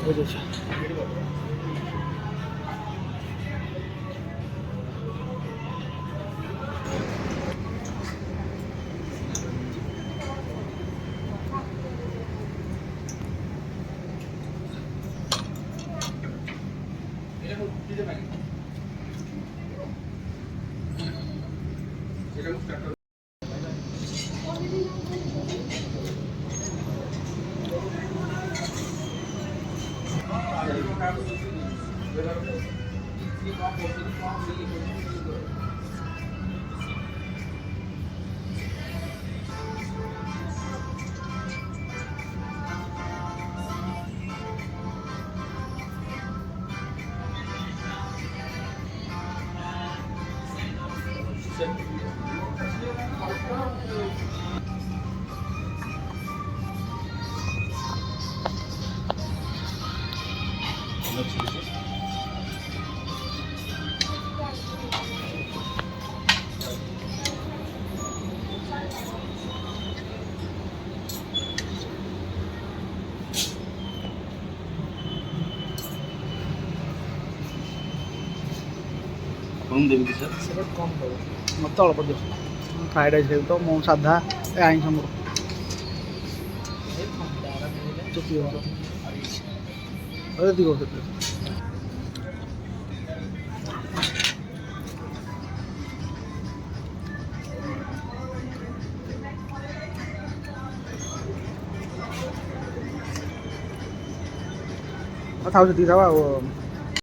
বুঝেছি। କମ୍ ଦେବି କି ସାର୍? ସେଟା କମ୍ ଦେବ, ମୋତେ ଅଳ୍ପ ଦିଅ। ଫ୍ରାଏଡ଼ ରାଇସ୍ ଖାଇବି ତ, ମୁଁ ସାଧା ଆଇଁଷ ମୋର ଯେତିକି ହବ ଯେତିକି ହବ ସେତିକି। ଥାଉ ସେତିକି ଥାଉ ଆଉ